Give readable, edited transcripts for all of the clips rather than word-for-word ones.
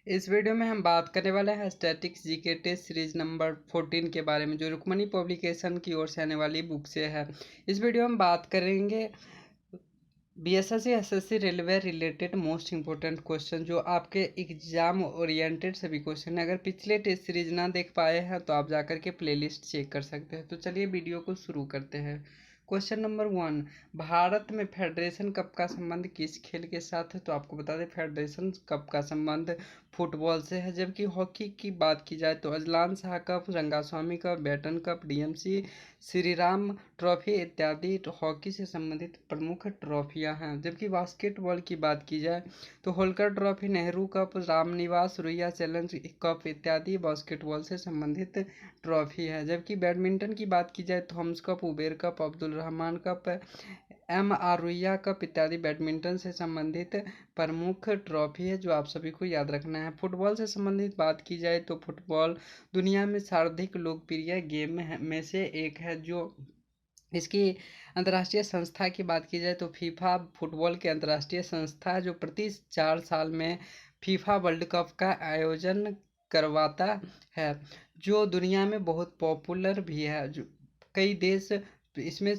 इस वीडियो में हम बात करने वाले हैं statics GK test series number 14 के बारे में, जो रुक्मणी पब्लिकेशन की ओर से आने वाली बुक से है। इस वीडियो में बात करेंगे BSSC SSC railway related most important question, जो आपके एग्जाम ओरिएंटेड सभी क्वेश्चन है। अगर पिछले टेस्ट सीरीज ना देख पाए हैं तो आप जाकर के प्लेलिस्ट चेक कर सकते हैं। तो चलिए वीडियो को शुरू करते हैं। क्वेश्चन नंबर 1, भारत में फेडरेशन कप का संबंध किस खेल के साथ है? तो आपको बता दें फेडरेशन कप का संबंध फुटबॉल से है। जबकि हॉकी की बात की जाए तो Azlan Shah cup, Rangaswamy cup, Beighton cup, DMC Shriram trophy इत्यादि हॉकी से संबंधित प्रमुख ट्रॉफियां हैं। जबकि बास्केटबॉल की बात की जाए तो Holkar trophy, Nehru cup, Ramniwas Ruia challenge cup इत्यादि बास्केटबॉल से संबंधित ट्रॉफी है। जबकि बैडमिंटन की बात की जाए तो hums cup, Uber cup, Abdul Rahman cup, MR Ruia cup इत्यादि बैडमिंटन से संबंधित प्रमुख ट्रॉफी है, जो आप सभी को याद रखना है। फुटबॉल से संबंधित बात की जाए तो फुटबॉल दुनिया में सर्वाधिक लोकप्रिय गेम में से एक है। जो इसकी अंतर्राष्ट्रीय संस्था की बात की जाए तो फीफा फुटबॉल की अंतर्राष्ट्रीय संस्था, जो प्रति 4 साल में फीफा वर्ल्ड कप का आयोजन करवाता है, जो दुनिया में बहुत पॉपुलर भी है। जो कई देश इसमें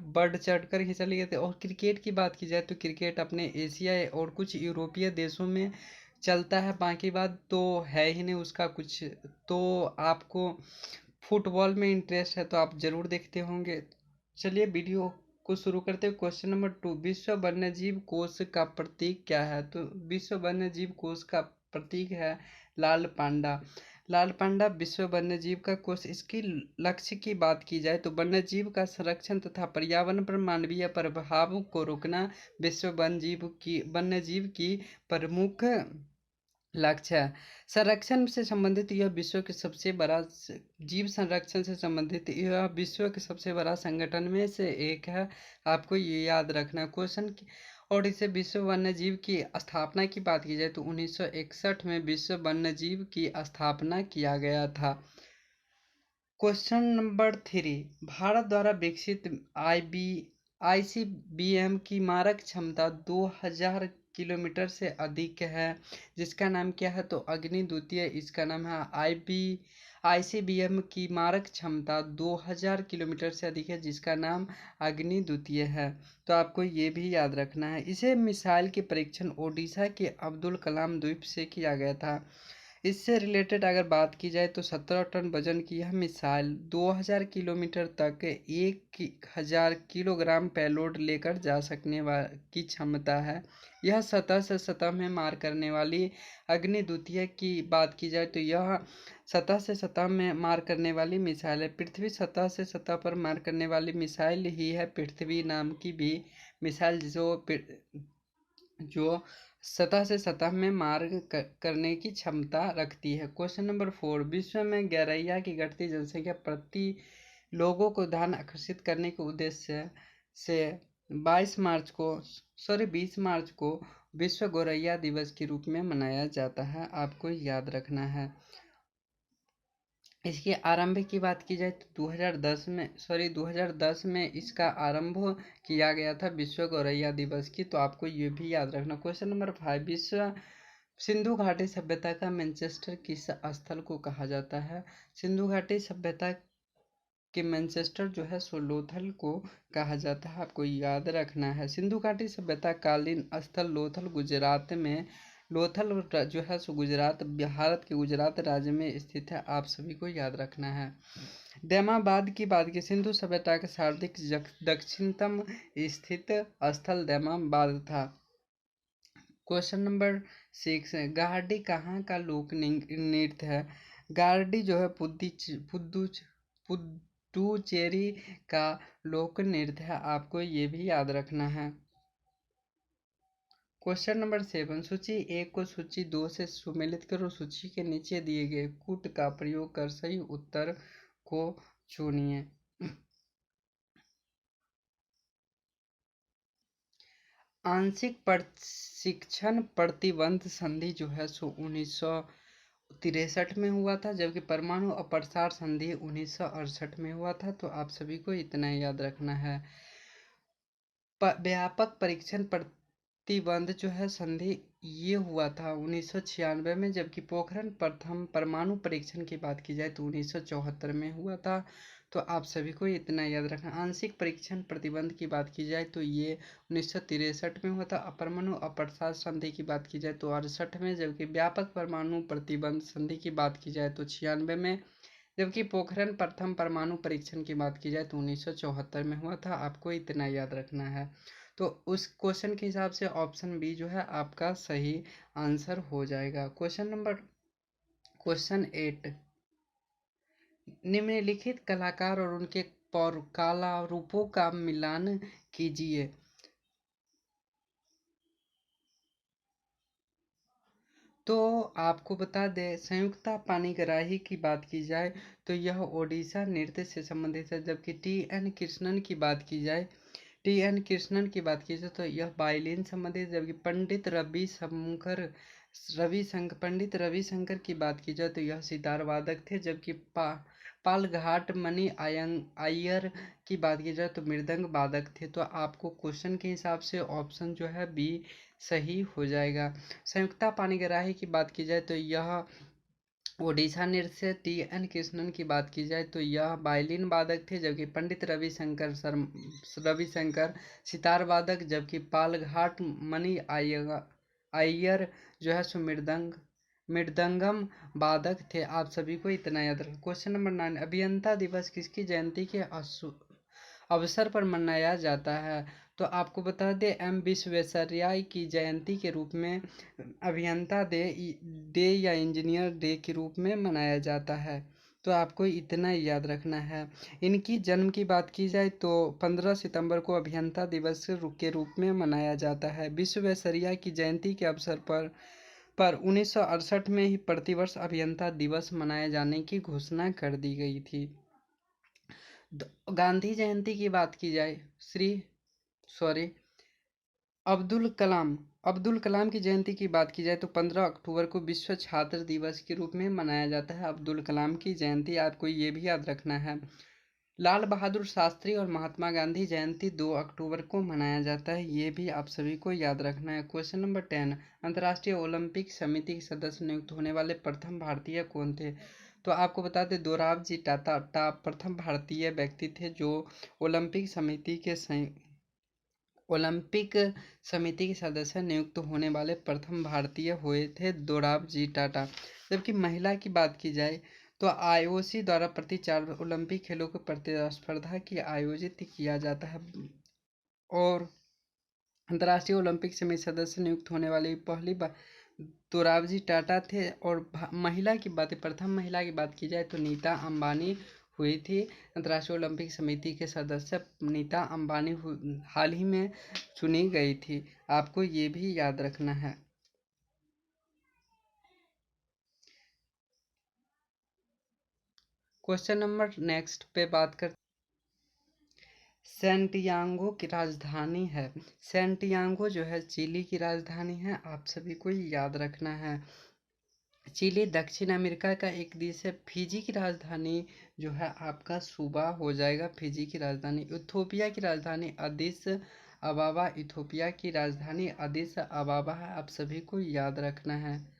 बढ़ चढ़ कर हिस्सा लिए थे। और क्रिकेट की बात की जाए तो क्रिकेट अपने एशिया और कुछ यूरोपीय देशों में चलता है, बाकी बात तो है ही नहीं उसका कुछ। तो आपको फुटबॉल में इंटरेस्ट है तो आप जरूर देखते होंगे। चलिए वीडियो को शुरू करते हैं। क्वेश्चन नंबर 2, विश्व वन्यजीव कोष का प्रतीक क्या है? तो विश्व वन्यजीव कोष का प्रतीक है लाल पांडा। लाल पांडा विश्व वन्यजीव का कोष। इसकी लक्ष्य की बात की जाए तो वन्यजीव का संरक्षण तथा पर्यावरण पर मानवीय प्रभाव को रोकना विश्व वन्यजीव की प्रमुख लक्ष्य है। संरक्षण से संबंधित यह विश्व के सबसे बड़ा जीव संरक्षण से संबंधित यह विश्व के सबसे बड़ा संगठन में से एक है। आपको ये याद रखना है क्वेश्चन। और इसे विश्व वन्य जीव की स्थापना की बात की जाए तो 1961 में विश्व वन्य जीव की स्थापना किया गया था। क्वेश्चन नंबर 3, भारत द्वारा विकसित ICBM की मारक क्षमता 2000 किलोमीटर से अधिक है, जिसका नाम क्या है? तो अग्नि द्वितीय इसका नाम है। ICBM की मारक क्षमता 2000 किलोमीटर से अधिक है, जिसका नाम अग्नि द्वितीय है। तो आपको ये भी याद रखना है। इसे मिसाइल के परीक्षण ओडिशा के अब्दुल कलाम द्वीप से किया गया था। इससे रिलेटेड अगर बात की जाए तो 17 टन वजन की यह मिसाइल 2000 किलोमीटर तक 1000 किलोग्राम पेलोड लेकर जा सकने की क्षमता है। यह सतह से सतह में मार करने वाली अग्नि द्वितीय की बात की जाए तो यह सतह से सतह में मार करने वाली मिसाइल है। पृथ्वी सतह से सतह पर मार करने वाली मिसाइल ही है पृथ्वी नाम की भी मिसाइल, जो सतह से सतह में मार करने की क्षमता रखती है। क्वेश्चन नंबर 4, विश्व में गौरैया की घटती जनसंख्या प्रति लोगों को ध्यान आकर्षित करने के उद्देश्य से 20 मार्च को विश्व गौरैया दिवस के रूप में मनाया जाता है। आपको याद रखना है। इसके आरंभ की बात की जाए तो 2010 में इसका आरंभ किया गया था विश्व गौरैया दिवस की। तो आपको ये भी याद रखना। क्वेश्चन नंबर 5, विश्व सिंधु घाटी सभ्यता का मैनचेस्टर किस स्थल को कहा जाता है? सिंधु घाटी सभ्यता के मैनचेस्टर जो है सो लोथल को कहा जाता है। आपको याद रखना है। सिंधु घाटी सभ्यता कालीन स्थल लोथल गुजरात में, लोथल जो है सो गुजरात, भारत के गुजरात राज्य में स्थित है। आप सभी को याद रखना है। दैमाबाद की बात की, सिंधु सभ्यता का सर्वाधिक दक्षिणतम स्थित स्थल दैमाबाद था। क्वेश्चन नंबर 6 है, गार्डी कहाँ का लोक नृत्य है? गार्डी जो है पुडुचेरी का लोक नृत्य है। आपको ये भी याद रखना है। क्वेश्चन नंबर 7, सूची 1 को सूची 2 से सुमेलित करो। सूची के नीचे दिए गए कूट का प्रयोग कर सही उत्तर को चुनिए। आंशिक प्रशिक्षण प्रतिबंध संधि जो है सो 1963 में हुआ था, जबकि परमाणु अप्रसार संधि 1968 में हुआ था। तो आप सभी को इतना याद रखना है। व्यापक परीक्षण प्रतिबंध जो है संधि ये हुआ था 1996 में, जबकि पोखरण प्रथम परमाणु परीक्षण की बात की जाए तो 1974 में हुआ था। तो आप सभी को इतना याद रखना। आंशिक परीक्षण प्रतिबंध की बात की जाए तो ये 1963 में हुआ था। अपरमाणु अप्रसार संधि की बात की जाए तो 68 में, जबकि व्यापक परमाणु प्रतिबंध संधि की बात की जाए तो 96 में, जबकि पोखरण प्रथम परमाणु परीक्षण की बात की जाए तो 1974 में हुआ था। आपको इतना याद रखना है। तो उस क्वेश्चन के हिसाब से ऑप्शन बी जो है आपका सही आंसर हो जाएगा। क्वेश्चन 8, निम्नलिखित कलाकार और उनके कला रूपों का मिलान कीजिए। तो आपको बता दें, संयुक्ता पाणिग्राही की बात की जाए तो यह ओडिशा नृत्य से संबंधित है, जबकि टी एन कृष्णन की बात की जाए तो यह वायलिन संबंधित, जबकि पंडित रविशंकर की बात की जाए तो यह सितार वादक थे, जबकि पालघाट मणि अय्यर की बात की जाए तो मृदंग वादक थे। तो आपको क्वेश्चन के हिसाब से ऑप्शन जो है बी सही हो जाएगा। संयुक्ता पाणिग्राही की बात की जाए तो यह ओडिशा नृत्य। टी एन कृष्णन की बात की जाए तो यह वायलिन वादक थे, जबकि पंडित रविशंकर सितार वादक, जबकि पालघाट मणि अय्यर जो है सो मृदंगम वादक थे। आप सभी को इतना याद रखें। क्वेश्चन नंबर 9, अभियंता दिवस किसकी जयंती के अवसर पर मनाया जाता है? तो आपको बता दें, एम विश्वेश्वरैया की जयंती के रूप में अभियंता डे या इंजीनियर डे के रूप में मनाया जाता है। तो आपको इतना याद रखना है। इनकी जन्म की बात की जाए तो 15 सितंबर को अभियंता दिवस के रूप में मनाया जाता है। विश्वेश्वरैया की जयंती के अवसर पर 1968 में ही प्रतिवर्ष अभियंता दिवस मनाए जाने की घोषणा कर दी गई थी। गांधी जयंती की बात की जाए, अब्दुल कलाम की जयंती की बात की जाए तो 15 अक्टूबर को विश्व छात्र दिवस के रूप में मनाया जाता है अब्दुल कलाम की जयंती। आपको ये भी याद रखना है। लाल बहादुर शास्त्री और महात्मा गांधी जयंती 2 अक्टूबर को मनाया जाता है, ये भी आप सभी को याद रखना है। क्वेश्चन नंबर 10, अंतर्राष्ट्रीय ओलंपिक समिति के सदस्य नियुक्त होने वाले प्रथम भारतीय कौन थे? तो आपको बता दें, दोराबजी टाटा प्रथम भारतीय व्यक्ति थे जो ओलंपिक समिति के सदस्य नियुक्त होने वाले प्रथम भारतीय हुए थे, दोराबजी टाटा। जबकि महिला की बात की जाए तो आईओसी द्वारा प्रति 4 ओलंपिक खेलों की प्रतिस्पर्धा की आयोजित किया जाता है। और अंतर्राष्ट्रीय ओलंपिक समिति सदस्य नियुक्त होने वाली पहली बार दोराबजी टाटा थे। और प्रथम महिला की बात की जाए तो नीता अंबानी हुई थी। अंतर्राष्ट्रीय ओलंपिक समिति के सदस्य नीता अंबानी हाल ही में चुनी गई थी। आपको ये भी याद रखना है। क्वेश्चन नंबर नेक्स्ट पे बात कर, सैंटियागो की राजधानी है। सैंटियागो जो है चिली की राजधानी है, आप सभी को याद रखना है। चिली दक्षिण अमेरिका का एक देश है। फिजी की राजधानी जो है आपका सूबा हो जाएगा, फिजी की राजधानी। इथोपिया की राजधानी अदिस अबाबा, इथोपिया की राजधानी अदिस अबाबा है, आप सभी को याद रखना है।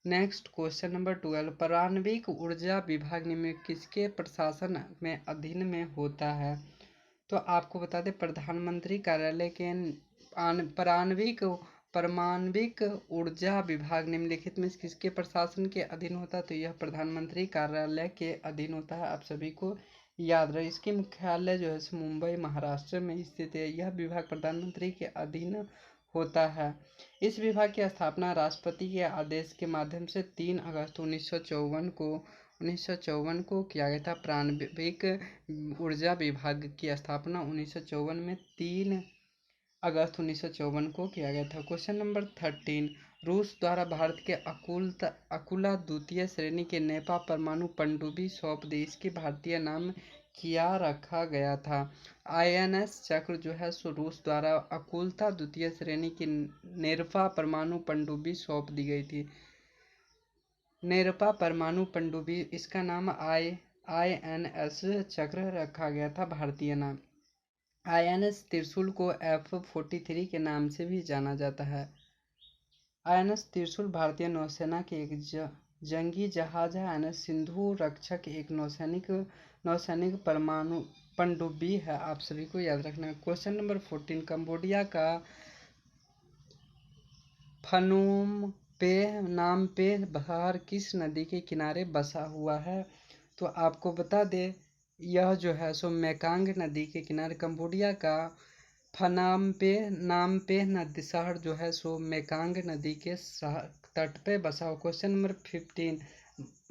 नेक्स्ट क्वेश्चन नंबर 12, परमाणविक ऊर्जा विभाग निम्न किसके प्रशासन में अधीन में होता है? तो आपको बता दें, प्रधानमंत्री कार्यालय के परमाणविक ऊर्जा विभाग निम्नलिखित में किसके प्रशासन के अधीन होता है? तो यह प्रधानमंत्री कार्यालय के अधीन होता है, आप सभी को याद रहे। इसके मुख्यालय जो है मुंबई महाराष्ट्र में स्थित है। यह विभाग प्रधानमंत्री के अधीन होता है। इस विभाग की स्थापना राष्ट्रपति के आदेश के माध्यम से 3 अगस्त 1954 को किया गया था। प्रारंभिक ऊर्जा विभाग की स्थापना 1954 में 3 अगस्त 1954 को किया गया था। क्वेश्चन नंबर 13, रूस द्वारा भारत के अकुला द्वितीय श्रेणी के नेपा परमाणु पनडुब्बी सौंप दी। इसके भारतीय नाम क्या रखा गया था? INS चक्र जो है सो रूस द्वारा अकुलता द्वितीय श्रेणी की नेरपा परमाणु पनडुब्बी सौंप दी गई थी। नेरपा परमाणु पनडुब्बी, इसका नाम INS चक्र रखा गया था, भारतीय नाम। INS त्रिशूल को F-43 के नाम से भी जाना जाता है। INS त्रिशूल भारतीय नौसेना के एक जंगी जहाज है। INS सिंधु रक्षक एक नौसैनिक परमाणु पनडुब्बी है। आप सभी को याद रखना है। क्वेश्चन नंबर 14, कंबोडिया का फनोम पेह नाम पेह बहार किस नदी के किनारे बसा हुआ है? तो आपको बता दे, यह जो है सो मेकांग नदी के किनारे कंबोडिया का नामपे नदी शहर जो है सो मेकांग नदी के तट पे बसा हुआ। क्वेश्चन नंबर 15,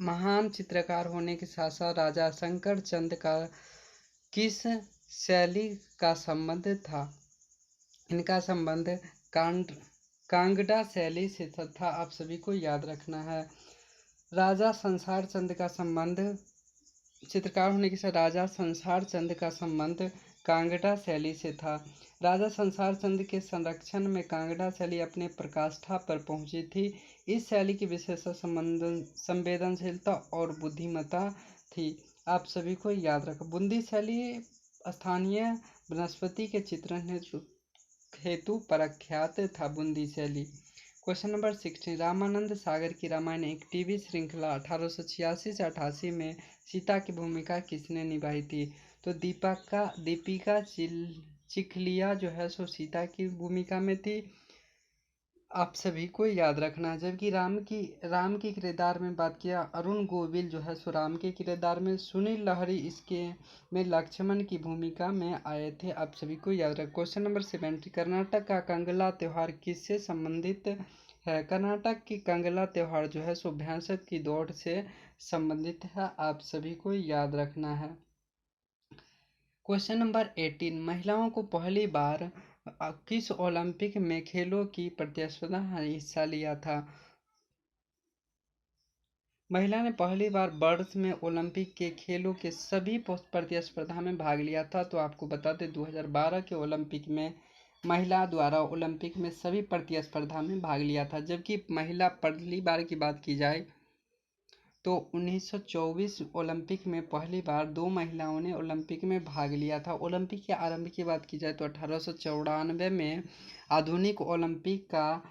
महान चित्रकार होने के साथ साथ राजा शंकर चंद का किस शैली का संबंध था? इनका संबंध कांगड़ा शैली से था। आप सभी को याद रखना है। राजा संसार चंद का संबंध चित्रकार होने के साथ राजा संसार चंद का संबंध कांगड़ा शैली से था। राजा संसार चंद के संरक्षण में कांगड़ा शैली अपने प्रकाष्ठा पर पहुंची थी। इस शैली की विशेषता संवेदनशीलता और बुद्धिमत्ता थी। आप सभी को याद रखो। बूंदी शैली स्थानीय वनस्पति के चित्रण हेतु प्रख्यात था। बूंदी शैली। क्वेश्चन नंबर 16, रामानंद सागर की रामायण एक टीवी श्रृंखला 1886 से 88 में सीता की भूमिका किसने निभाई थी? तो दीपिका चिखलिया जो है सो सीता की भूमिका में थी। आप सभी को याद रखना। जबकि राम की किरदार में बात किया, अरुण गोविल जो है सो राम के किरदार में, सुनील लहरी इसके में लक्ष्मण की भूमिका में आए थे। आप सभी को याद रख। क्वेश्चन नंबर 70, कर्नाटक का कंगला त्योहार किससे संबंधित है? कर्नाटक की कंगला त्योहार जो है सो भैंस की दौड़ से संबंधित है। आप सभी को याद रखना है। क्वेश्चन नंबर 18, महिलाओं को पहली बार किस ओलंपिक में खेलों की प्रतिस्पर्धा हिस्सा लिया था? महिला ने पहली बार वर्ष में ओलंपिक के खेलों के सभी प्रतिस्पर्धा में भाग लिया था। तो आपको बता दें 2012 के ओलंपिक में महिला द्वारा ओलंपिक में सभी प्रतिस्पर्धा में भाग लिया था। जबकि महिला पहली बार की बात की जाए तो 1924 ओलंपिक में पहली बार 2 महिलाओं ने ओलंपिक में भाग लिया था। ओलंपिक के आरंभ की बात की जाए तो 1894 में आधुनिक ओलंपिक का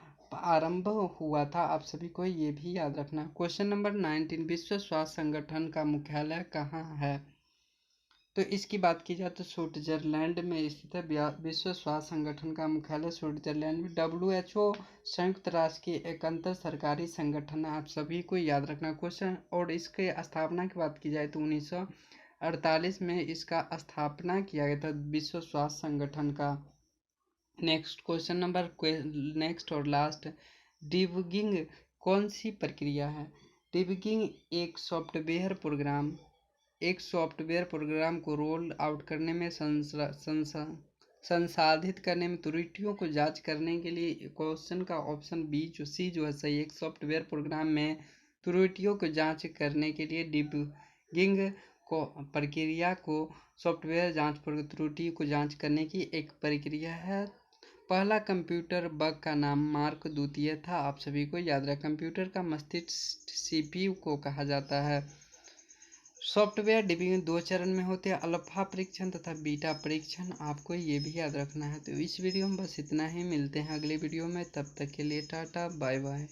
आरंभ हुआ था। आप सभी को ये भी याद रखना। क्वेश्चन नंबर 19, विश्व स्वास्थ्य संगठन का मुख्यालय कहाँ है? तो इसकी बात की जाए तो स्विट्जरलैंड में स्थित है। विश्व स्वास्थ्य संगठन का मुख्यालय स्विट्जरलैंड में। WHO संयुक्त राष्ट्र की एक अंतर सरकारी संगठन है। आप सभी को याद रखना। क्वेश्चन और इसके स्थापना की बात की जाए तो 1948 में इसका स्थापना किया गया था विश्व स्वास्थ्य संगठन का। नेक्स्ट और लास्ट, डिबगिंग कौन सी प्रक्रिया है? डिबगिंग एक सॉफ्टवेयर प्रोग्राम को रोल आउट करने में संसाधित करने में त्रुटियों को जांच करने के लिए। क्वेश्चन का ऑप्शन बी जो सी जो है सही। एक सॉफ्टवेयर प्रोग्राम में त्रुटियों को जांच करने के लिए डिबगिंग को प्रक्रिया को सॉफ्टवेयर जांच त्रुटि को जांच करने की एक प्रक्रिया है। पहला कंप्यूटर बग का नाम मार्क द्वितीय था। आप सभी को याद रखें। कंप्यूटर का मस्तिष्क CPU को कहा जाता है। सॉफ्टवेयर डिबगिंग 2 चरण में होते हैं, अल्फा परीक्षण तथा बीटा परीक्षण। आपको ये भी याद रखना है। तो इस वीडियो में बस इतना ही। मिलते हैं अगले वीडियो में। तब तक के लिए टाटा बाय बाय।